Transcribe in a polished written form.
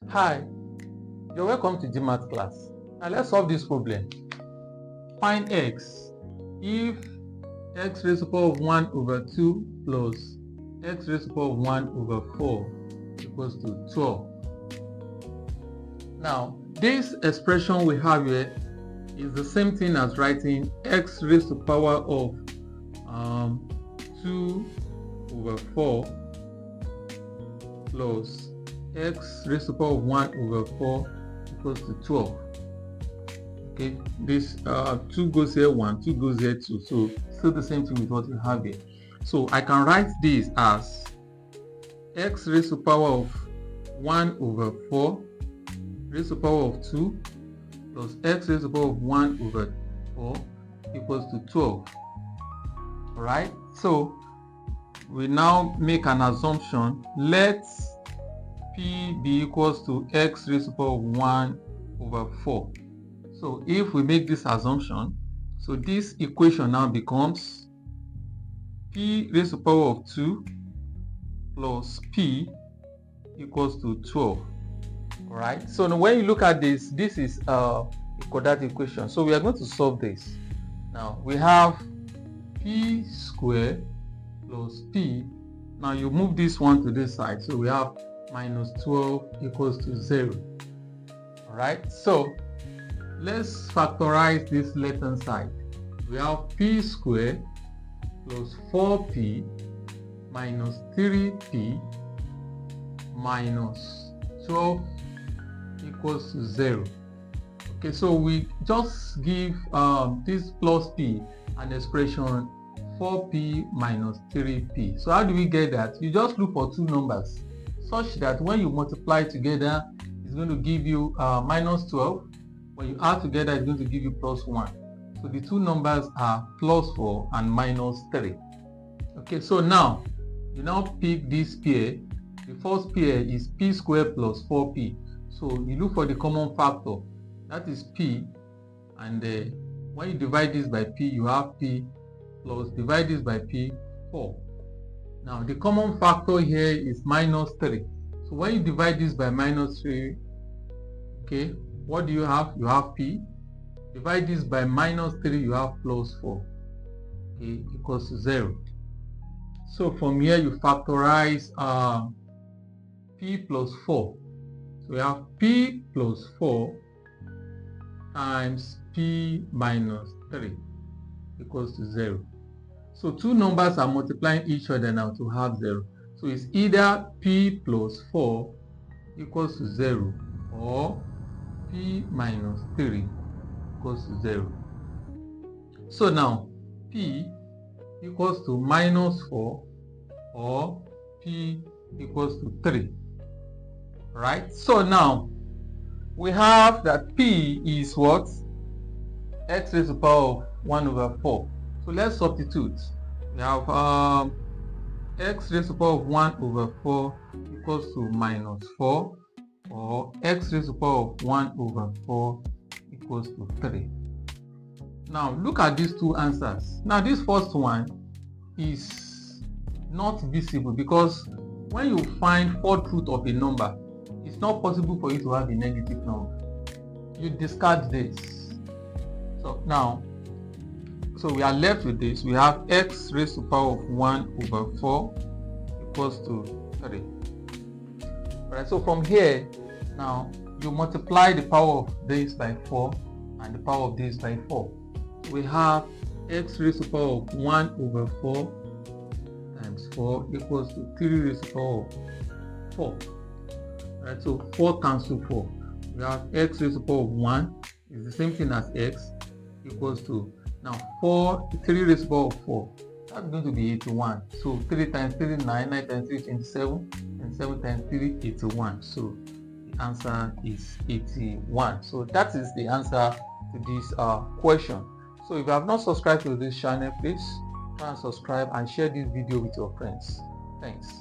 Hi, you're welcome to GMats class. Now let's solve this problem. Find x if x raised to the power of 1 over 2 plus x raised to the power of 1 over 4 equals to 12. Now, this expression we have here is the same thing as writing x raised to the power of 2 over 4 plus x raised to the power of 1 over 4 equals to 12. Okay, this 2 goes here 1, 2 goes here 2, so still the same thing with what we have here. So I can write this as x raised to the power of 1 over 4 raised to the power of 2 plus x raised to the power of 1 over 4 equals to 12. Alright, so we now make an assumption. Let p be equals to x raised to the power of 1 over 4. So if we make this assumption, so this equation now becomes p raised to the power of 2 plus p equals to 12. Alright, so now when you look at this, this is a quadratic equation. So we are going to solve this. Now we have p squared plus p. Now you move this one to this side, so we have minus 12 equals to 0. Alright, so let's factorize this left hand side. We have p squared plus 4p minus 3p minus 12 equals to 0. Okay, so we just give this plus p an expression 4p minus 3p. So how do we get that? You just look for two numbers such that when you multiply together, it's going to give you minus 12. When you add together, it's going to give you plus 1. So the two numbers are plus 4 and minus 3. Okay, so now you now pick this pair. The first pair is p squared plus 4p. So you look for the common factor, that is p, and when you divide this by p, you have p plus divide this by p, 4. Now the common factor here is minus 3. So when you divide this by minus 3, okay, what do you have? You have p. Divide this by minus 3, you have plus 4. Okay, equals to 0. So from here you factorize p plus 4. So we have p plus 4 times p minus 3 equals to 0. So two numbers are multiplying each other now to have 0. So it's either p plus 4 equals to 0 or p minus 3 equals to 0. So now p equals to minus 4 or p equals to 3. Right? So now we have that p is what? X raised to the power of 1 over 4. So let's substitute. We have x raised to the power of 1 over 4 equals to minus 4, or x raised to the power of 1 over 4 equals to 3. Now look at these two answers. Now this first one is not visible because when you find fourth root of a number, it's not possible for you to have a negative number. You discard this. So now, so we are left with this. We have x raised to the power of 1 over 4 equals to 3. Alright, so from here, now you multiply the power of this by 4 and the power of this by 4. We have x raised to the power of 1 over 4 times 4 equals to 3 raised to the power of 4. Alright, so 4 cancel 4. We have x raised to the power of 1 is the same thing as x equals to, now 3 raised to the power of 4. That's going to be 81. So 3 times 3 9, 9 times 3 27, and 7 times 3 81. So the answer is 81. So that is the answer to this question. So if you have not subscribed to this channel, please try and subscribe and share this video with your friends. Thanks.